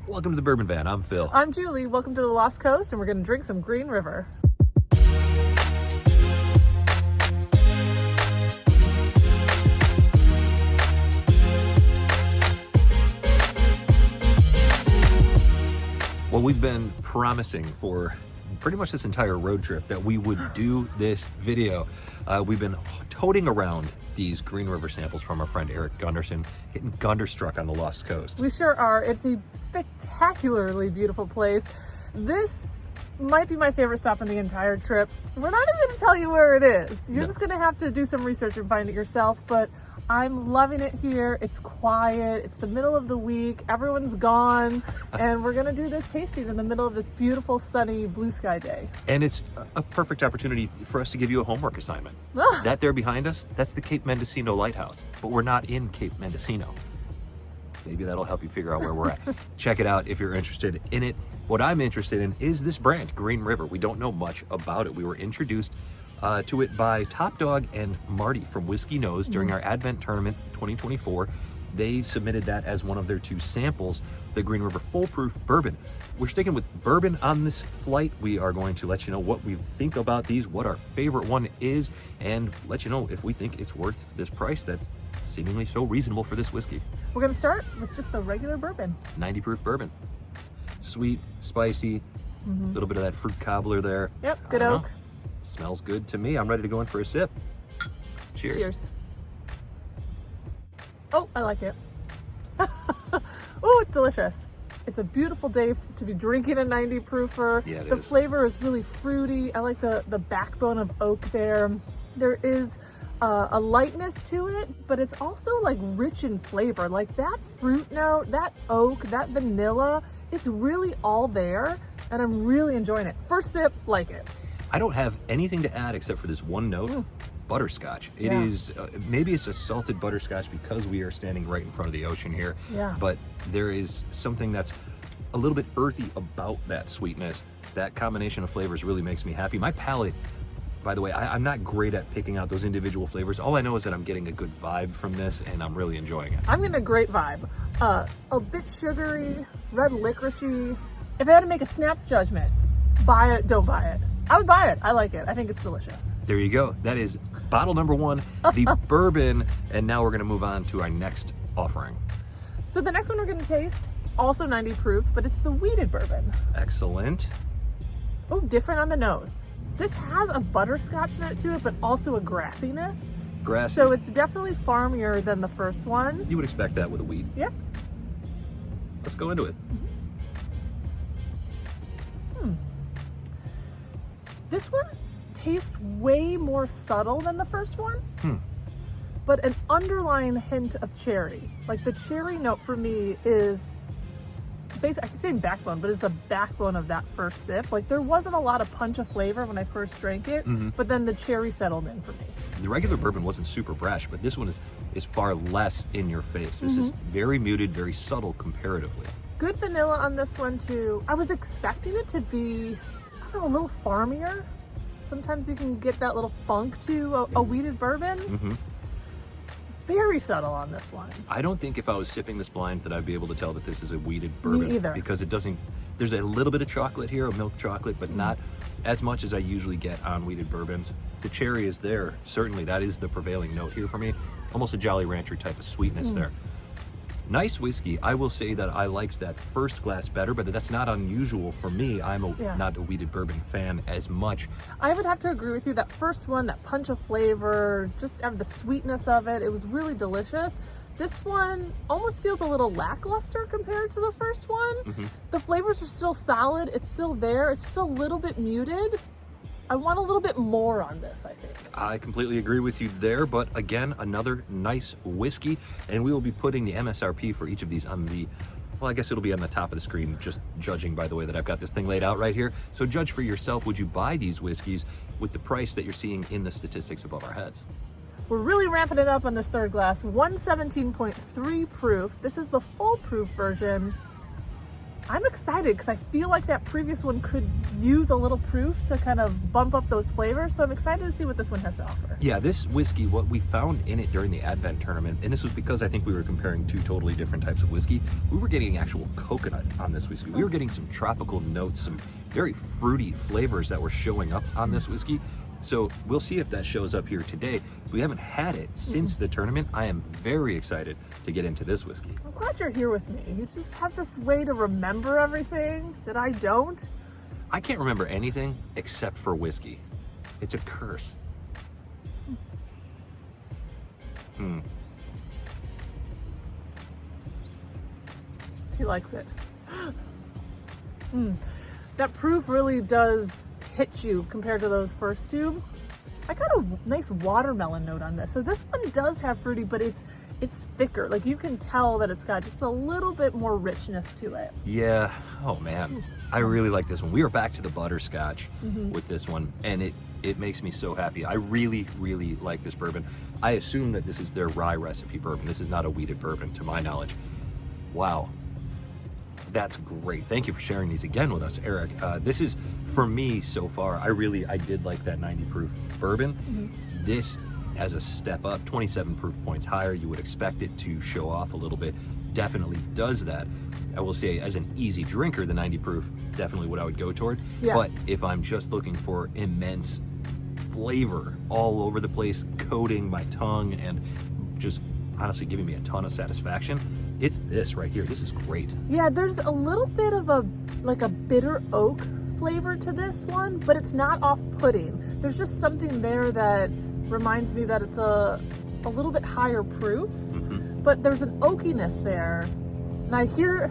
Welcome to the Bourbon Van. I'm Phil. I'm Julie. Welcome to the Lost Coast, and we're going to drink some Green River. Well, we've been promising for pretty much this entire road trip that we would do this video. We've been toting around these Green River samples from our friend Eric Gunderson, getting Gunderstruck on the Lost Coast. We sure are. It's a spectacularly beautiful place. This might be my favorite stop on the entire trip. We're not even going to tell you where it is. You're just going to have to do some research and find it yourself, but I'm loving it here. It's quiet. It's the middle of the week. Everyone's gone. And we're going to do this tasting in the middle of this beautiful, sunny, blue sky day. And it's a perfect opportunity for us to give you a homework assignment. That there behind us, that's the Cape Mendocino Lighthouse. But we're not in Cape Mendocino. Maybe that'll help you figure out where we're at. Check it out if you're interested in it. What I'm interested in is this brand, Green River. We don't know much about it. We were introduced to it by Top Dog and Marty from Whiskey Nose during our Advent Tournament 2024. They submitted that as one of their 2 samples, the Green River Full Proof Bourbon. We're sticking with bourbon on this flight. We are going to let you know what we think about these, what our favorite one is, and let you know if we think it's worth this price that's seemingly so reasonable for this whiskey. We're going to start with just the regular bourbon. 90 proof bourbon. Sweet, spicy, a little bit of that fruit cobbler there. Yep, good oak. Smells good to me. I'm ready to go in for a sip. Cheers. Cheers. Oh, I like it. Oh, it's delicious. It's a beautiful day to be drinking a 90 proofer. Yeah, the flavor is really fruity. I like the backbone of oak there. There is a lightness to it, but it's also like rich in flavor. Like that fruit note, that oak, that vanilla, it's really all there, and I'm really enjoying it. First sip, like it. I don't have anything to add except for this one note, butterscotch. It is, maybe it's a salted butterscotch because we are standing right in front of the ocean here. Yeah. But there is something that's a little bit earthy about that sweetness. That combination of flavors really makes me happy. My palate, by the way, I'm not great at picking out those individual flavors. All I know is that I'm getting a good vibe from this, and I'm really enjoying it. I'm getting a great vibe. A bit sugary, red licoricey. If I had to make a snap judgment, buy it, don't buy it. I would buy it. I like it. I think it's delicious. There you go. That is bottle number 1, the bourbon. And now we're going to move on to our next offering. So the next one we're going to taste, also 90 proof, but it's the wheated bourbon. Excellent. Oh, different on the nose. This has a butterscotch note to it, but also a grassiness. Grassy. So it's definitely farmier than the first one. You would expect that with a wheat. Yeah. Let's go into it. This one tastes way more subtle than the first one, but an underlying hint of cherry. Like the cherry note for me is basically, I keep saying backbone, but it's the backbone of that first sip. Like there wasn't a lot of punch of flavor when I first drank it, but then the cherry settled in for me. The regular bourbon wasn't super brash, but this one is far less in your face. This is very muted, very subtle comparatively. Good vanilla on this one too. I was expecting it to be, I don't know, a little farmier. Sometimes you can get that little funk to a wheated bourbon. Very subtle on this one. I don't think if I was sipping this blind that I'd be able to tell that this is a wheated bourbon. Me either. Because it doesn't, there's a little bit of chocolate here, a milk chocolate, but not as much as I usually get on wheated bourbons. The cherry is there, certainly. That is the prevailing note here for me. Almost a Jolly Rancher type of sweetness there. Nice whiskey. I will say that I liked that first glass better, but that's not unusual for me. I'm not a wheated bourbon fan as much. I would have to agree with you. That first one, that punch of flavor, just the sweetness of it, it was really delicious. This one almost feels a little lackluster compared to the first one. The flavors are still solid. It's still there. It's just a little bit muted. I want a little bit more on this, I think. I completely agree with you there, but again, another nice whiskey, and we will be putting the MSRP for each of these on the, well, I guess it'll be on the top of the screen, just judging by the way that I've got this thing laid out right here. So judge for yourself, would you buy these whiskeys with the price that you're seeing in the statistics above our heads? We're really ramping it up on this third glass. 117.3 proof. This is the full proof version. I'm excited because I feel like that previous one could use a little proof to kind of bump up those flavors. So I'm excited to see what this one has to offer. Yeah, this whiskey, what we found in it during the Advent tournament, and this was because I think we were comparing two totally different types of whiskey, we were getting actual coconut on this whiskey. We were getting some tropical notes, some very fruity flavors that were showing up on this whiskey. So we'll see if that shows up here today. We haven't had it since the tournament. I am very excited to get into this whiskey. I'm glad you're here with me. You just have this way to remember everything that I don't. I can't remember anything except for whiskey. It's a curse. He likes it. That proof really does hit you compared to those first two. I got a nice watermelon note on this. So this one does have fruity, but it's thicker. Like you can tell that it's got just a little bit more richness to it. Yeah. Oh man, I really like this one. We are back to the butterscotch with this one, and it makes me so happy. I really, really like this bourbon. I assume that this is their rye recipe bourbon. This is not a wheated bourbon, to my knowledge. Wow. That's great. Thank you for sharing these again with us, Eric. This is, for me so far, I did like that 90 proof bourbon. This, as a step up, 27 proof points higher, you would expect it to show off a little bit. Definitely does that. I will say, as an easy drinker, the 90 proof, definitely what I would go toward. Yeah. But if I'm just looking for immense flavor all over the place, coating my tongue and just honestly giving me a ton of satisfaction, it's this right here. This is great. Yeah, there's a little bit of a bitter oak flavor to this one, but it's not off-putting. There's just something there that reminds me that it's a little bit higher proof, but there's an oakiness there. And I hear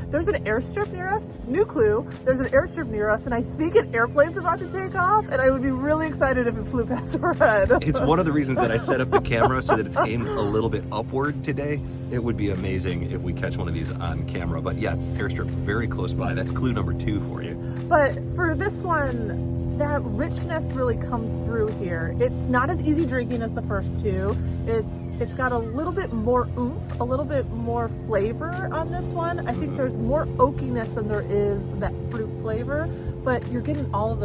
there's an airstrip near us. New clue, there's an airstrip near us, and I think an airplane's about to take off, and I would be really excited if it flew past our head. It's one of the reasons that I set up the camera so that it's aimed a little bit upward today. It would be amazing if we catch one of these on camera. But yeah, airstrip very close by. That's clue number 2 for you. But for this one, that richness really comes through here. It's not as easy drinking as the first two. It's got a little bit more oomph, a little bit more flavor on this one. I think there's more oakiness than there is that fruit flavor, but you're getting all of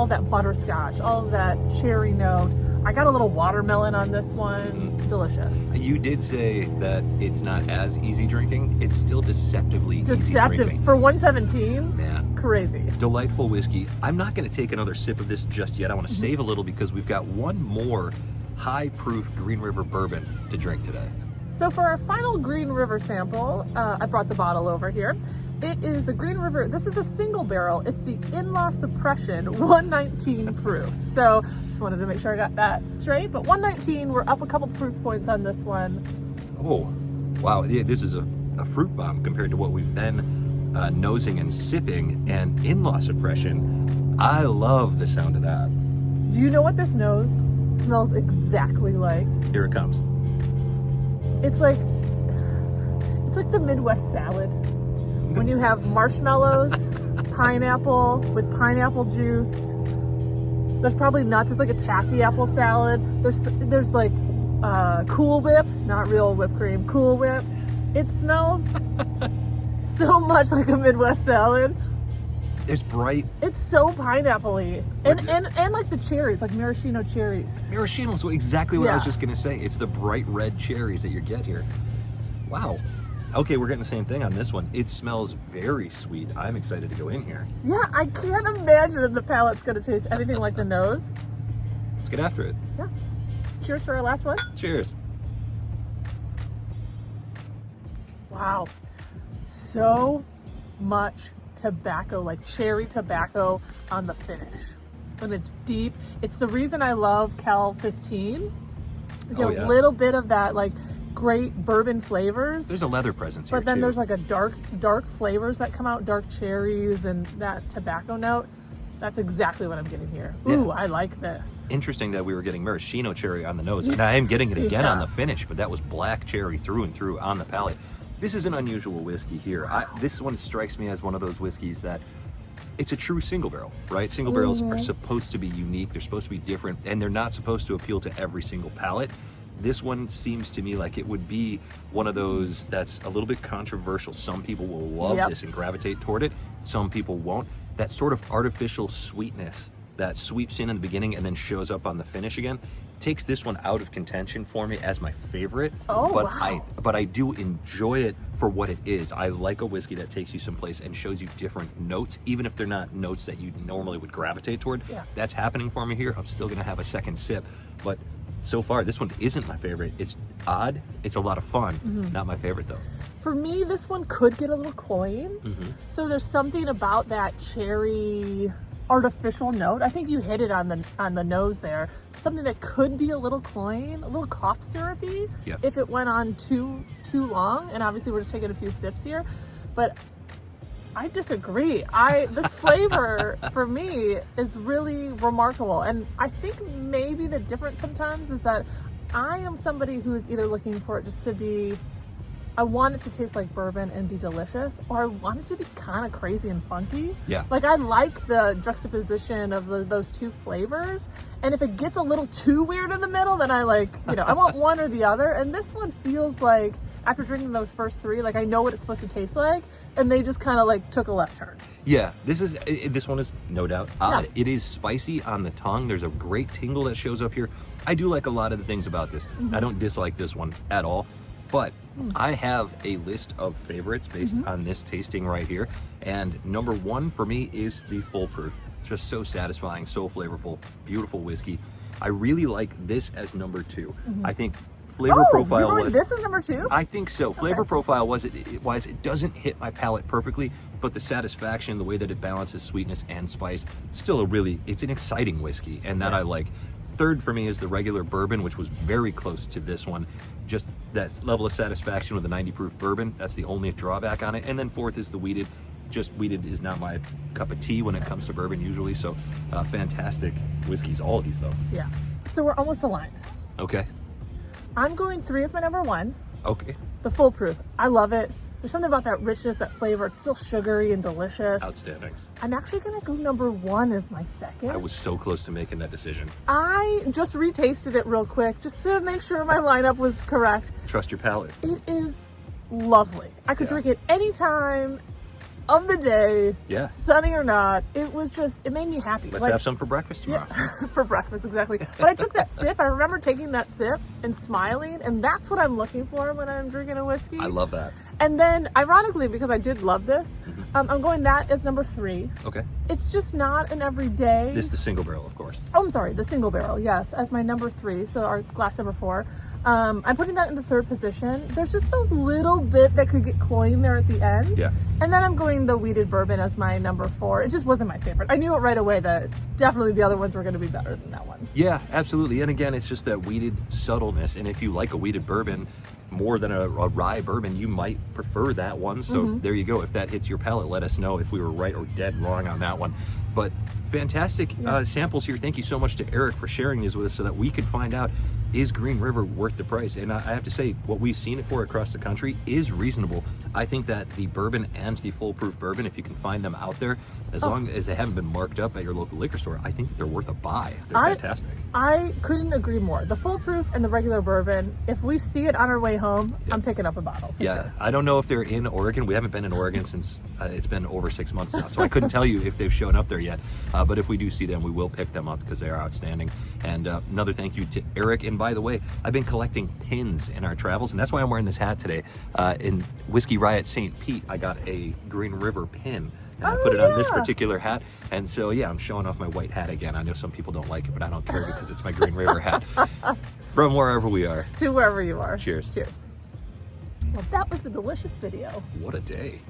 that butterscotch, all of that cherry note. I got a little watermelon on this one. Delicious. You did say that it's not as easy drinking. It's still deceptively easy drinking. For 117, man, crazy. Delightful whiskey. I'm not going to take another sip of this just yet. I want to save a little because we've got one more high proof Green River bourbon to drink today. So for our final Green River sample, I brought the bottle over here. It is the Green River, this is a single barrel. It's the In-Law Suppression 119 proof. So just wanted to make sure I got that straight, but 119, we're up a couple proof points on this one. Oh, wow. Yeah, this is a fruit bomb compared to what we've been nosing and sipping. And In-Law Suppression, I love the sound of that. Do you know what this nose smells exactly like? Here it comes. It's like the Midwest salad. When you have marshmallows, pineapple with pineapple juice. There's probably nuts. It's like a taffy apple salad. There's like Cool Whip, not real whipped cream, Cool Whip. It smells so much like a Midwest salad. It's bright. It's so pineapple-y. And like the cherries, like maraschino cherries. Maraschino is exactly what I was just going to say. It's the bright red cherries that you get here. Wow. Okay, we're getting the same thing on this one. It smells very sweet. I'm excited to go in here. Yeah, I can't imagine if the palate's going to taste anything like the nose. Let's get after it. Yeah. Cheers for our last one. Cheers. Wow. So much tobacco, like cherry tobacco on the finish. And it's deep. It's the reason I love Cal 15. You get a little bit of that like great bourbon flavors. There's a leather presence here, but then too. There's like a dark flavors that come out, dark cherries and that tobacco note. That's exactly what I'm getting here. Ooh, I like this. Interesting that we were getting maraschino cherry on the nose, and I am getting it again on the finish, but that was black cherry through and through on the palate. This is an unusual whiskey here. This one strikes me as one of those whiskeys that it's a true single barrel, right? Single barrels are supposed to be unique. They're supposed to be different, and they're not supposed to appeal to every single palate. This one seems to me like it would be one of those that's a little bit controversial. Some people will love this and gravitate toward it. Some people won't. That sort of artificial sweetness that sweeps in the beginning and then shows up on the finish again takes this one out of contention for me as my favorite. But I do enjoy it for what it is. I like a whiskey that takes you someplace and shows you different notes, even if they're not notes that you normally would gravitate toward. That's happening for me here. I'm still gonna have a second sip, but so far this one isn't my favorite. It's odd, it's a lot of fun. Not my favorite though. For me, this one could get a little cloying. So there's something about that cherry artificial note. I think you hit it on the nose there. Something that could be a little cloying, a little cough syrupy if it went on too long. And obviously we're just taking a few sips here, but I disagree. This flavor for me is really remarkable. And I think maybe the difference sometimes is that I am somebody who is either looking for it just to be, I want it to taste like bourbon and be delicious, or I want it to be kind of crazy and funky. Like I like the juxtaposition of those two flavors. And if it gets a little too weird in the middle, then I I want one or the other. And this one feels like, after drinking those first three, like I know what it's supposed to taste like, and they just kind of like took a left turn. This one is no doubt odd. It is spicy on the tongue. There's a great tingle that shows up here. I do like a lot of the things about this. I don't dislike this one at all. But I have a list of favorites based on this tasting right here. And number one for me is the Full Proof. Just so satisfying, so flavorful, beautiful whiskey. I really like this as number two. I think flavor profile was... this is number two? I think so. Flavor profile wise, it doesn't hit my palate perfectly, but the satisfaction, the way that it balances sweetness and spice, still it's an exciting whiskey, and that I like. Third for me is the regular bourbon, which was very close to this one. Just that level of satisfaction with the 90 proof bourbon. That's the only drawback on it. And then fourth is the wheated. Just wheated is not my cup of tea when it comes to bourbon usually. So fantastic whiskeys, all of these though. Yeah. So we're almost aligned. Okay. I'm going 3 as my number 1. Okay. The Full Proof. I love it. There's something about that richness, that flavor. It's still sugary and delicious. Outstanding. I'm actually going to go number 1 as my second. I was so close to making that decision. I just retasted it real quick just to make sure my lineup was correct. Trust your palate. It is lovely. I could drink it any time of the day, sunny or not. It made me happy. Let's have some for breakfast tomorrow. Yeah, for breakfast, exactly. But I took that sip. I remember taking that sip and smiling, and that's what I'm looking for when I'm drinking a whiskey. I love that. And then, ironically, because I did love this, I'm going that as number 3. Okay. It's just not an everyday. This is the single barrel, of course. Oh, I'm sorry, the single barrel, yes, as my number 3, so our glass number 4. I'm putting that in the 3rd position. There's just a little bit that could get cloying there at the end. Yeah. And then I'm going the wheated bourbon as my number 4. It just wasn't my favorite. I knew it right away that definitely the other ones were going to be better than that one. Yeah, absolutely. And again, it's just that wheated subtleness. And if you like a wheated bourbon more than a rye bourbon, you might prefer that one. So there you go. If that hits your palate, let us know if we were right or dead wrong on that one. But fantastic samples here. Thank you so much to Eric for sharing these with us so that we could find out, is Green River worth the price? And I have to say, what we've seen it for across the country is reasonable. I think that the bourbon and the Full Proof bourbon, if you can find them out there, as long as they haven't been marked up at your local liquor store, I think they're worth a buy. They're fantastic. I couldn't agree more. The Full Proof and the regular bourbon, if we see it on our way home, I'm picking up a bottle for sure. I don't know if they're in Oregon. We haven't been in Oregon since it's been over 6 months now, so I couldn't tell you if they've shown up there yet. But if we do see them, we will pick them up because they are outstanding. And another thank you to Eric. And by the way, I've been collecting pins in our travels, and that's why I'm wearing this hat today. In Whiskey Riot St. Pete, I got a Green River pin. And I put it on this particular hat. And so, I'm showing off my white hat again. I know some people don't like it, but I don't care because it's my Green River hat. From wherever we are. To wherever you are. Cheers. Cheers. Well, that was a delicious video. What a day.